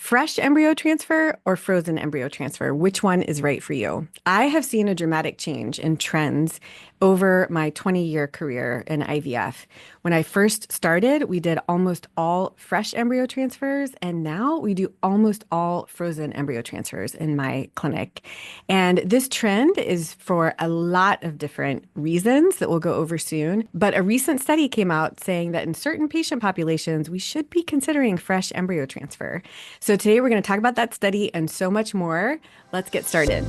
Fresh embryo transfer or frozen embryo transfer? Which one is right for you? I have seen a dramatic change in trends over my 20-year career in IVF. When I first started, we did almost all fresh embryo transfers, and now we do almost all frozen embryo transfers in my clinic. And this trend is for a lot of different reasons that we'll go over soon. But a recent study came out saying that in certain patient populations, we should be considering fresh embryo transfer. So today we're going to talk about that study and so much more. Let's get started.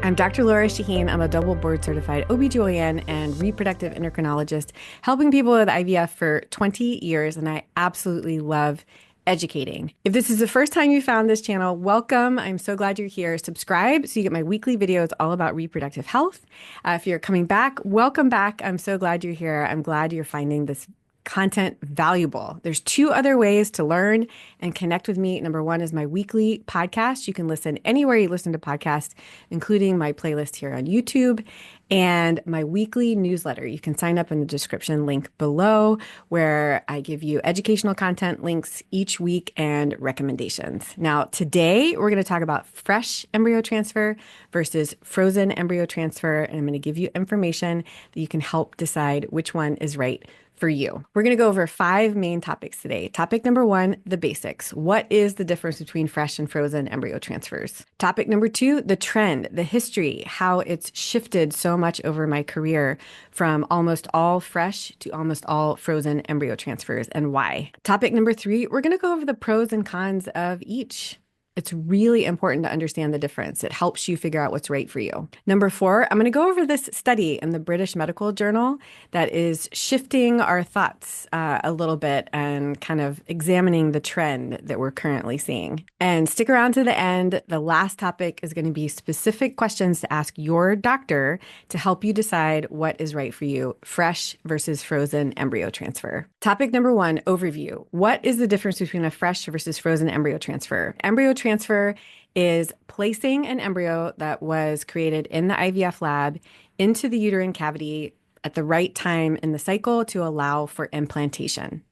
I'm Dr. Laura Shaheen. I'm a double board certified OBGYN and reproductive endocrinologist, helping people with IVF for 20 years, and I absolutely love educating. If this is the first time you found this channel, welcome. I'm so glad you're here. Subscribe so you get my weekly videos all about reproductive health. If you're coming back, welcome back. I'm so glad you're here. I'm glad you're finding this content valuable. There's two other ways to learn and connect with me. Number one is my weekly podcast. You can listen anywhere you listen to podcasts, including my playlist here on YouTube, and my weekly newsletter. You can sign up in the description link below, where I give you educational content links each week and recommendations. Now, today we're going to talk about fresh embryo transfer versus frozen embryo transfer, and I'm going to give you information that you can help decide which one is right for you. We're going to go over 5 main topics today. Topic number 1, the basics. What is the difference between fresh and frozen embryo transfers? Topic number 2, the trend, the history, how it's shifted so much over my career from almost all fresh to almost all frozen embryo transfers, and why. Topic number 3, we're going to go over the pros and cons of each. It's really important to understand the difference. It helps you figure out what's right for you. Number 4, I'm going to go over this study in the British Medical Journal that is shifting our thoughts a little bit and kind of examining the trend that we're currently seeing. And stick around to the end. The last topic is going to be specific questions to ask your doctor to help you decide what is right for you, fresh versus frozen embryo transfer. Topic number 1, overview. What is the difference between a fresh versus frozen embryo transfer? Embryo transfer is placing an embryo that was created in the IVF lab into the uterine cavity at the right time in the cycle to allow for implantation.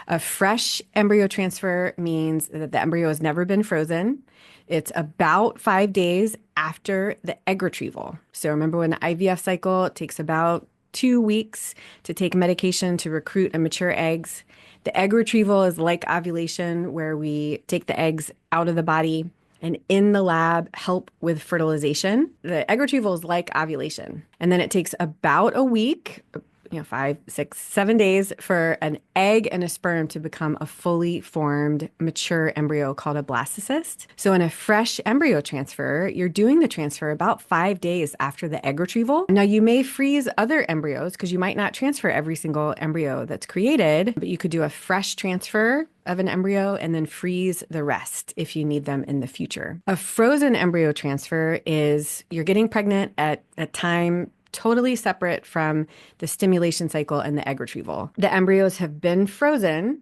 A fresh embryo transfer means that the embryo has never been frozen. It's about 5 days after the egg retrieval. So remember, when the IVF cycle takes about 2 weeks to take medication to recruit and mature eggs. The egg retrieval is like ovulation, where we take the eggs out of the body and in the lab help with fertilization. The egg retrieval is like ovulation. And then it takes about a week, 5, 6, 7 days for an egg and a sperm to become a fully formed, mature embryo called a blastocyst. So in a fresh embryo transfer, you're doing the transfer about 5 days after the egg retrieval. Now, you may freeze other embryos because you might not transfer every single embryo that's created, but you could do a fresh transfer of an embryo and then freeze the rest if you need them in the future. A frozen embryo transfer is you're getting pregnant at a time totally separate from the stimulation cycle and the egg retrieval. The embryos have been frozen,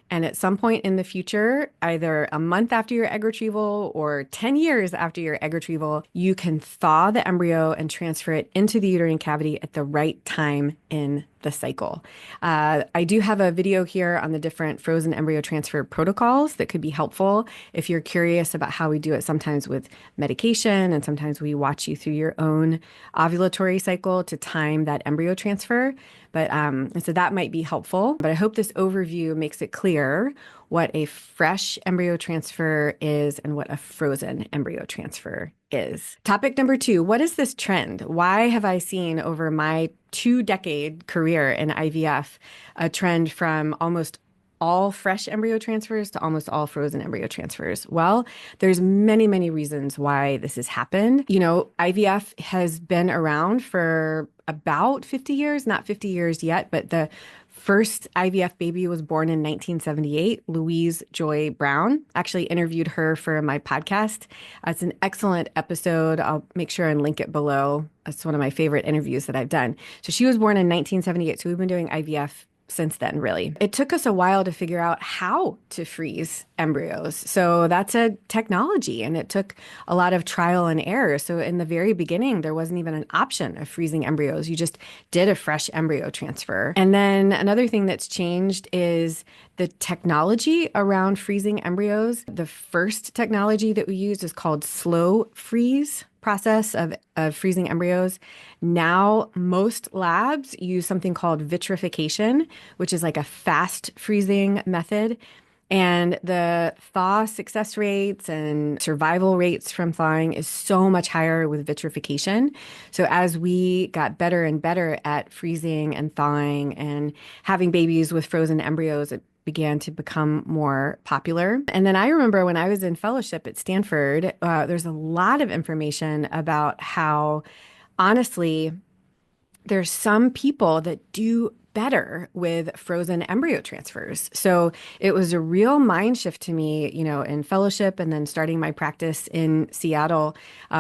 and at some point in the future, either a month after your egg retrieval or 10 years after your egg retrieval, you can thaw the embryo and transfer it into the uterine cavity at the right time in the cycle. I do have a video here on the different frozen embryo transfer protocols that could be helpful if you're curious about how we do it, sometimes with medication, and sometimes we watch you through your own ovulatory cycle to time that embryo transfer. But so that might be helpful. But I hope this overview makes it clear what a fresh embryo transfer is and what a frozen embryo transfer is. Topic number 2, what is this trend? Why have I seen over my 2-decade career in IVF a trend from almost all fresh embryo transfers to almost all frozen embryo transfers? Well, there's many, many reasons why this has happened. IVF has been around for about 50 years, not 50 years yet, but the first IVF baby was born in 1978, Louise Joy Brown. Actually interviewed her for my podcast. It's an excellent episode. I'll make sure and link it below. It's one of my favorite interviews that I've done. So she was born in 1978. So we've been doing IVF since then, really. It took us a while to figure out how to freeze embryos. So that's a technology, and it took a lot of trial and error. So in the very beginning, there wasn't even an option of freezing embryos. You just did a fresh embryo transfer. And then another thing that's changed is the technology around freezing embryos. The first technology that we used is called slow freeze process of freezing embryos. Now, most labs use something called vitrification, which is like a fast freezing method. And the thaw success rates and survival rates from thawing is so much higher with vitrification. So as we got better and better at freezing and thawing and having babies with frozen embryos, it began to become more popular. And then I remember when I was in fellowship at Stanford, there's a lot of information about how, honestly, there's some people that do better with frozen embryo transfers. So it was a real mind shift to me, in fellowship and then starting my practice in Seattle.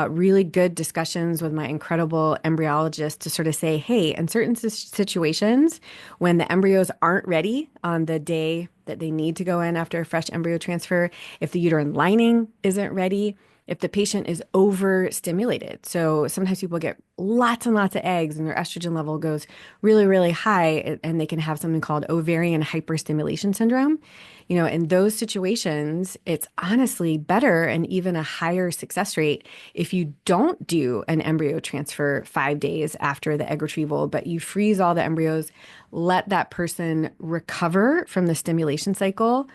Really good discussions with my incredible embryologist to sort of say, hey, in certain situations, when the embryos aren't ready on the day that they need to go in after a fresh embryo transfer, if the uterine lining isn't ready, if the patient is overstimulated. So sometimes people get lots and lots of eggs and their estrogen level goes really, really high, and they can have something called ovarian hyperstimulation syndrome. In those situations, it's honestly better and even a higher success rate if you don't do an embryo transfer 5 days after the egg retrieval, but you freeze all the embryos, let that person recover from the stimulation cycle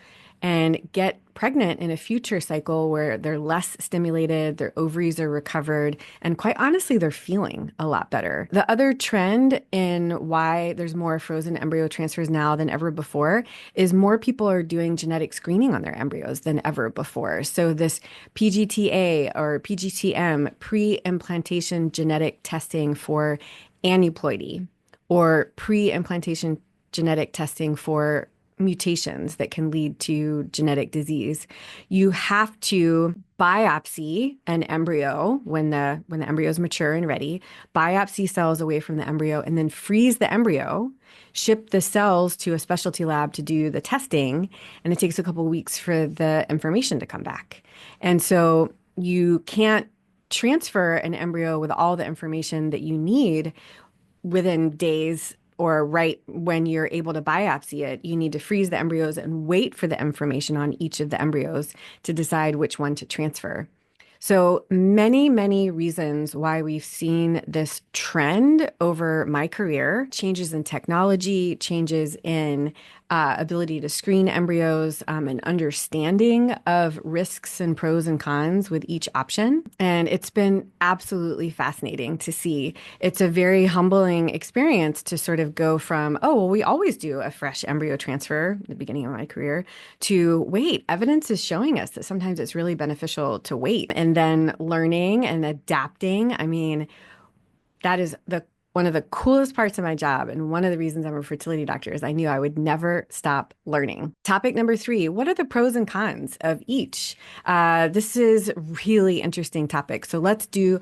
and get pregnant in a future cycle where they're less stimulated, their ovaries are recovered, and quite honestly, they're feeling a lot better. The other trend in why there's more frozen embryo transfers now than ever before is more people are doing genetic screening on their embryos than ever before. So this PGTA or PGTM, pre-implantation genetic testing for aneuploidy, or pre-implantation genetic testing for mutations that can lead to genetic disease. You have to biopsy an embryo when the embryo is mature and ready, biopsy cells away from the embryo, and then freeze the embryo, ship the cells to a specialty lab to do the testing, and it takes a couple of weeks for the information to come back. And so you can't transfer an embryo with all the information that you need within days or right when you're able to biopsy it. You need to freeze the embryos and wait for the information on each of the embryos to decide which one to transfer. So many, many reasons why we've seen this trend over my career: changes in technology, changes in ability to screen embryos, an understanding of risks and pros and cons with each option. And it's been absolutely fascinating to see. It's a very humbling experience to sort of go from, oh, well, we always do a fresh embryo transfer at the beginning of my career, to wait, evidence is showing us that sometimes it's really beneficial to wait. And then learning and adapting. I mean, that is one of the coolest parts of my job, and one of the reasons I'm a fertility doctor is I knew I would never stop learning. Topic number 3, what are the pros and cons of each? This is a really interesting topic. So let's do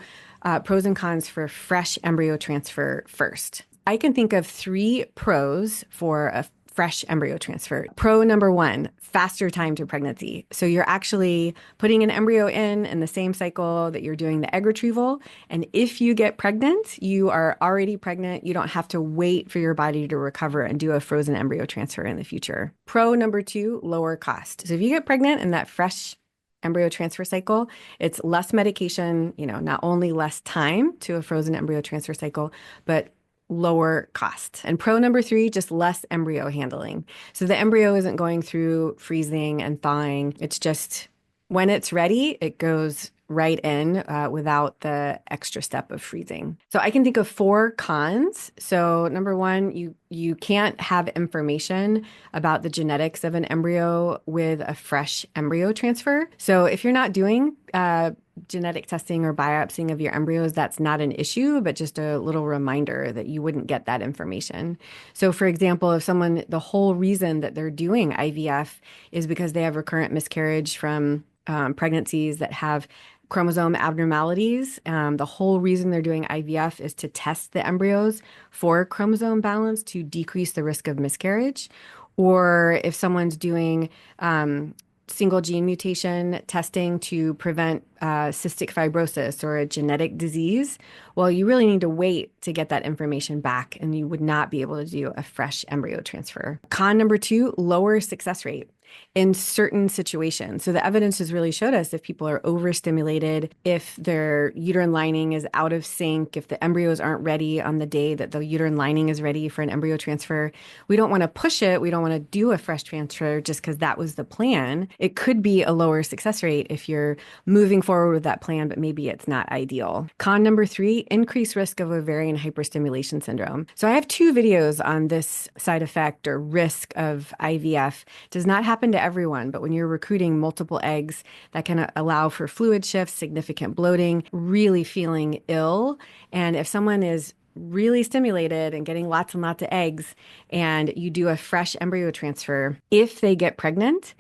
pros and cons for fresh embryo transfer first. I can think of 3 pros for a fresh embryo transfer. Pro number 1, faster time to pregnancy. So you're actually putting an embryo in the same cycle that you're doing the egg retrieval. And if you get pregnant, you are already pregnant. You don't have to wait for your body to recover and do a frozen embryo transfer in the future. Pro number 2, lower cost. So if you get pregnant in that fresh embryo transfer cycle, it's less medication, not only less time to a frozen embryo transfer cycle, but lower cost. And pro number 3, just less embryo handling. So the embryo isn't going through freezing and thawing. It's just when it's ready, it goes right in without the extra step of freezing. So I can think of 4 cons. So number 1, you can't have information about the genetics of an embryo with a fresh embryo transfer. So if you're not doing genetic testing or biopsying of your embryos, that's not an issue, but just a little reminder that you wouldn't get that information. So for example, if the whole reason that they're doing IVF is because they have recurrent miscarriage from pregnancies that have chromosome abnormalities. The whole reason they're doing IVF is to test the embryos for chromosome balance to decrease the risk of miscarriage. Or if someone's doing single gene mutation testing to prevent cystic fibrosis or a genetic disease, well, you really need to wait to get that information back, and you would not be able to do a fresh embryo transfer. Con number two, lower success rate in certain situations. So the evidence has really showed us if people are overstimulated, if their uterine lining is out of sync, if the embryos aren't ready on the day that the uterine lining is ready for an embryo transfer, we don't want to push it. We don't want to do a fresh transfer just because that was the plan. It could be a lower success rate if you're moving forward with that plan, but maybe it's not ideal. Con number three, increased risk of ovarian hyperstimulation syndrome. So I have two videos on this side effect or risk of IVF. It does not happen to everyone, but when you're recruiting multiple eggs, that can allow for fluid shifts, significant bloating, really feeling ill. And if someone is really stimulated and getting lots and lots of eggs, and you do a fresh embryo transfer, if they get pregnant,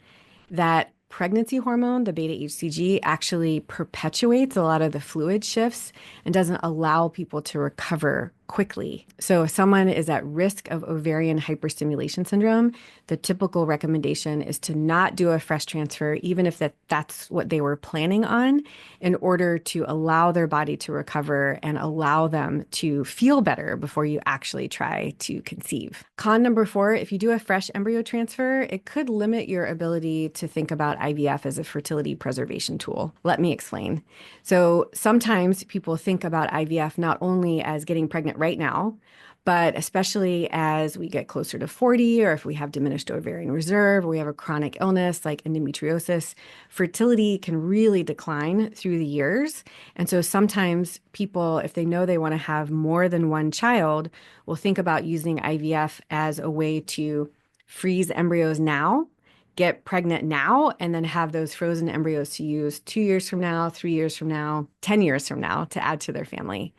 that pregnancy hormone, the beta HCG, actually perpetuates a lot of the fluid shifts and doesn't allow people to recover quickly. So if someone is at risk of ovarian hyperstimulation syndrome, the typical recommendation is to not do a fresh transfer, even if that's what they were planning on, in order to allow their body to recover and allow them to feel better before you actually try to conceive. Con number four, if you do a fresh embryo transfer, it could limit your ability to think about IVF as a fertility preservation tool. Let me explain. So sometimes people think about IVF not only as getting pregnant right now, but especially as we get closer to 40, or if we have diminished ovarian reserve, or we have a chronic illness like endometriosis, fertility can really decline through the years. And so sometimes people, if they know they want to have more than one child, will think about using IVF as a way to freeze embryos now, get pregnant now, and then have those frozen embryos to use 2 years from now, 3 years from now, 10 years from now to add to their family.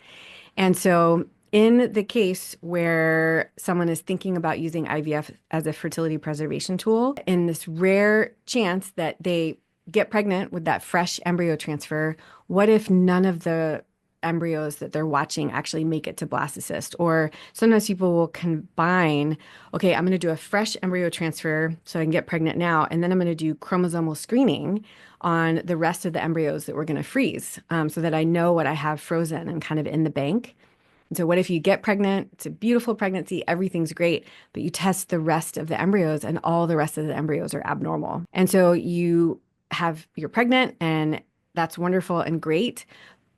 And so in the case where someone is thinking about using IVF as a fertility preservation tool, in this rare chance that they get pregnant with that fresh embryo transfer, what if none of the embryos that they're watching actually make it to blastocyst? Or sometimes people will combine, okay, I'm going to do a fresh embryo transfer so I can get pregnant now, and then I'm going to do chromosomal screening on the rest of the embryos that we're going to freeze, so that I know what I have frozen and kind of in the bank. And so what if you get pregnant, it's a beautiful pregnancy, everything's great, but you test the rest of the embryos and all the rest of the embryos are abnormal. And so you're pregnant and that's wonderful and great.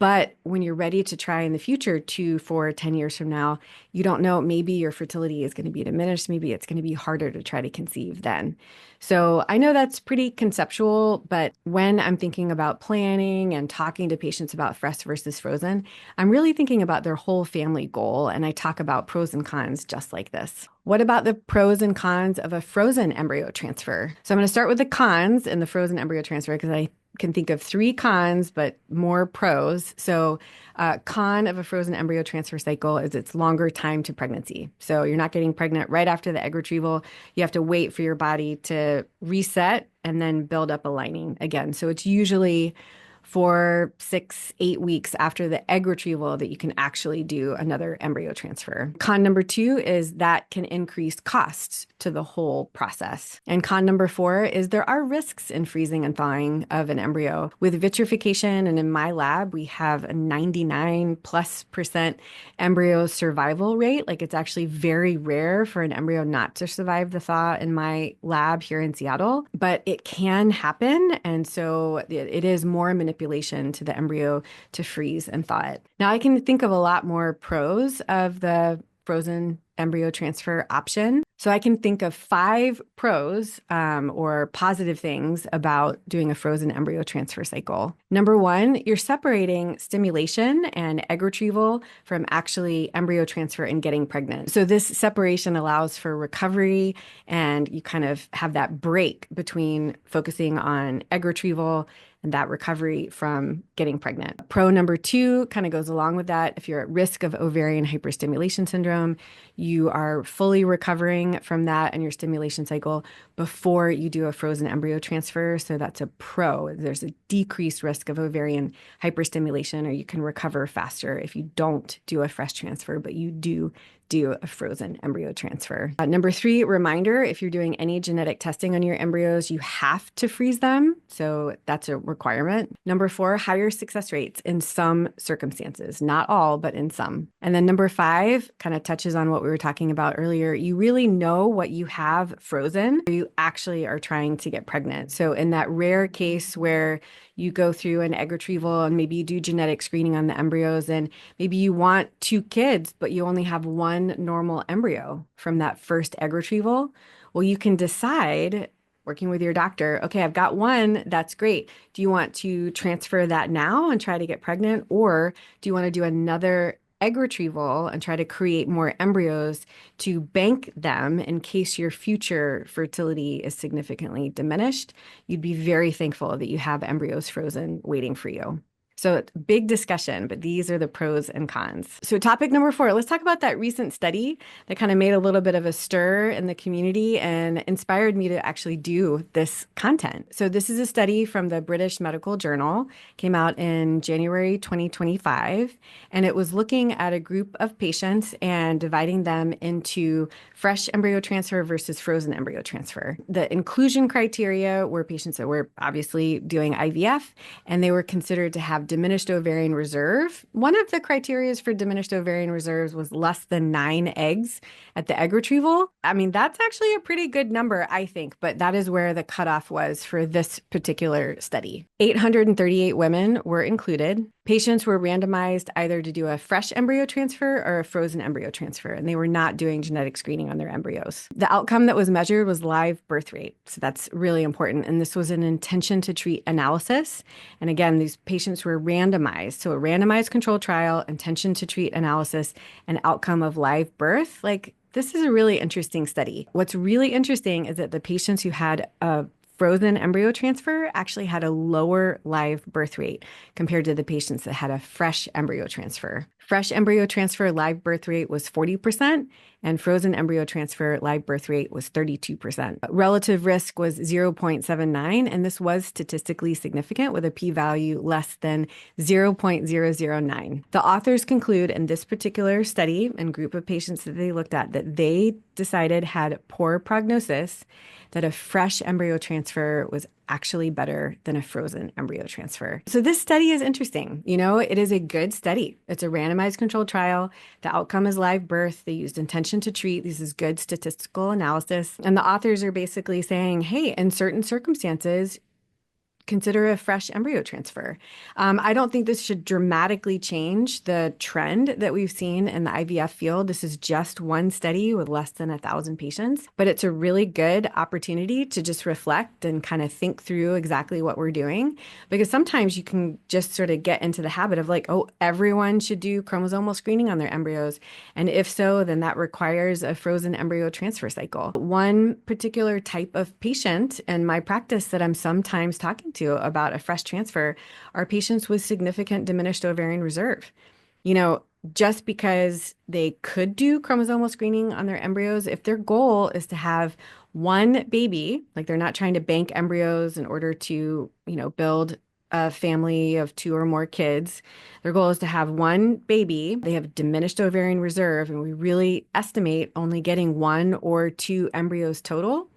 But when you're ready to try in the future, 2, 4, 10 years from now, you don't know, maybe your fertility is going to be diminished. Maybe it's going to be harder to try to conceive then. So I know that's pretty conceptual, but when I'm thinking about planning and talking to patients about fresh versus frozen, I'm really thinking about their whole family goal. And I talk about pros and cons just like this. What about the pros and cons of a frozen embryo transfer? So I'm going to start with the cons in the frozen embryo transfer because I can think of 3 cons, but more pros. So con of a frozen embryo transfer cycle is it's longer time to pregnancy. So you're not getting pregnant right after the egg retrieval. You have to wait for your body to reset and then build up a lining again. So it's usually 4, 6, 8 weeks after the egg retrieval that you can actually do another embryo transfer. Con number 2 is that can increase costs to the whole process. And con number 4 is there are risks in freezing and thawing of an embryo. With vitrification, and in my lab, we have a 99+% embryo survival rate. Like it's actually very rare for an embryo not to survive the thaw in my lab here in Seattle, but it can happen. And so it is more manipulation to the embryo to freeze and thaw it. Now, I can think of a lot more pros of the frozen embryo transfer option. So I can think of 5 pros or positive things about doing a frozen embryo transfer cycle. Number 1, you're separating stimulation and egg retrieval from actually embryo transfer and getting pregnant. So this separation allows for recovery, and you kind of have that break between focusing on egg retrieval and that recovery from getting pregnant. Pro number 2 kind of goes along with that. If you're at risk of ovarian hyperstimulation syndrome, you are fully recovering from that and your stimulation cycle before you do a frozen embryo transfer. So that's a pro. There's a decreased risk of ovarian hyperstimulation, or you can recover faster if you don't do a fresh transfer, but you do a frozen embryo transfer. Number 3, reminder, if you're doing any genetic testing on your embryos, you have to freeze them. So that's a requirement. Number 4, higher success rates in some circumstances, not all, but in some. And then number 5 kind of touches on what we were talking about earlier. You really know what you have frozen, or you actually are trying to get pregnant. So in that rare case where you go through an egg retrieval and maybe you do genetic screening on the embryos and maybe you want 2 kids, but you only have 1 normal embryo from that first egg retrieval. Well, you can decide, working with your doctor, okay, I've got 1, that's great. Do you want to transfer that now and try to get pregnant? Or do you want to do another egg retrieval and try to create more embryos to bank them in case your future fertility is significantly diminished? You'd be very thankful that you have embryos frozen waiting for you. So big discussion, but these are the pros and cons. So topic number 4, let's talk about that recent study that kind of made a little bit of a stir in the community and inspired me to actually do this content. So this is a study from the British Medical Journal, came out in January 2025, and it was looking at a group of patients and dividing them into fresh embryo transfer versus frozen embryo transfer. The inclusion criteria were patients that were obviously doing IVF, and they were considered to have diminished ovarian reserve. One of the criteria for diminished ovarian reserves was less than 9 eggs at the egg retrieval. I mean, that's actually a pretty good number, I think, but that is where the cutoff was for this particular study. 838 women were included. Patients were randomized either to do a fresh embryo transfer or a frozen embryo transfer, and they were not doing genetic screening on their embryos. The outcome that was measured was live birth rate. So that's really important. And this was an intention to treat analysis. And again, these patients were randomized. So a randomized control trial, intention to treat analysis, and outcome of live birth. Like, this is a really interesting study. What's really interesting is that the patients who had a frozen embryo transfer actually had a lower live birth rate compared to the patients that had a fresh embryo transfer. Fresh embryo transfer live birth rate was 40%, and frozen embryo transfer live birth rate was 32%. Relative risk was 0.79, and this was statistically significant with a p-value less than 0.009. The authors conclude in this particular study and group of patients that they looked at that they decided had poor prognosis, that a fresh embryo transfer was actually better than a frozen embryo transfer. So this study is interesting. You know, it is a good study. It's a randomized controlled trial. The outcome is live birth. They used intention to treat. This is good statistical analysis. And the authors are basically saying, hey, in certain circumstances, consider a fresh embryo transfer. I don't think this should dramatically change the trend that we've seen in the IVF field. This is just one study with less than 1,000 patients, but it's a really good opportunity to just reflect and kind of think through exactly what we're doing. Because sometimes you can just sort of get into the habit of like, oh, everyone should do chromosomal screening on their embryos. And if so, then that requires a frozen embryo transfer cycle. One particular type of patient in my practice that I'm sometimes talking to about a fresh transfer are patients with significant diminished ovarian reserve. You know, just because they could do chromosomal screening on their embryos, if their goal is to have 1 baby, like they're not trying to bank embryos in order to, you know, build a family of 2 or more kids. Their goal is to have 1 baby. They have diminished ovarian reserve, and we really estimate only getting 1 or 2 embryos total.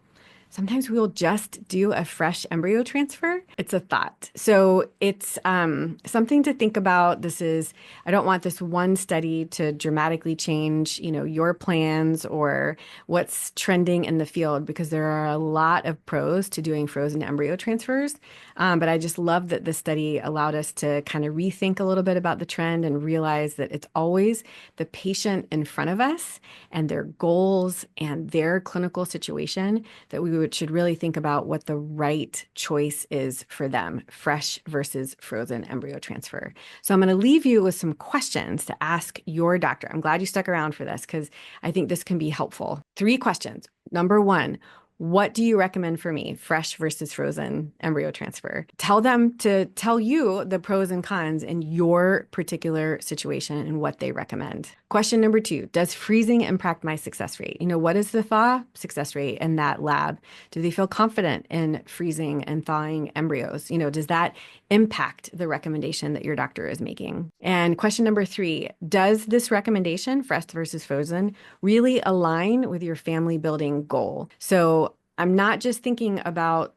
Sometimes we'll just do a fresh embryo transfer. It's a thought. So it's something to think about. I don't want this one study to dramatically change, you know, your plans or what's trending in the field, because there are a lot of pros to doing frozen embryo transfers. But I just love that this study allowed us to kind of rethink a little bit about the trend and realize that it's always the patient in front of us and their goals and their clinical situation that we should really think about what the right choice is for them, fresh versus frozen embryo transfer. So I'm going to leave you with some questions to ask your doctor. I'm glad you stuck around for this because I think this can be helpful. 3 questions. Number 1, What do you recommend for me, fresh versus frozen embryo transfer? Tell them to tell you the pros and cons in your particular situation and what they recommend. Question number 2, does freezing impact my success rate? What is the thaw success rate in that lab? Do they feel confident in freezing and thawing embryos? Does that impact the recommendation that your doctor is making? And question number 3, does this recommendation, fresh versus frozen, really align with your family building goal? So I'm not just thinking about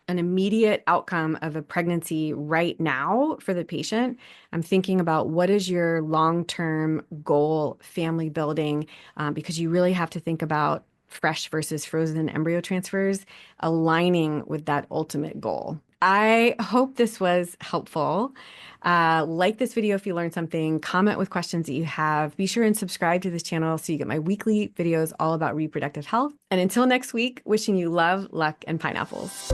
an immediate outcome of a pregnancy right now for the patient. I'm thinking about what is your long-term goal, family building, because you really have to think about fresh versus frozen embryo transfers aligning with that ultimate goal. I hope this was helpful. Like this video if you learned something, comment with questions that you have. Be sure and subscribe to this channel so you get my weekly videos all about reproductive health. And until next week, wishing you love, luck, and pineapples.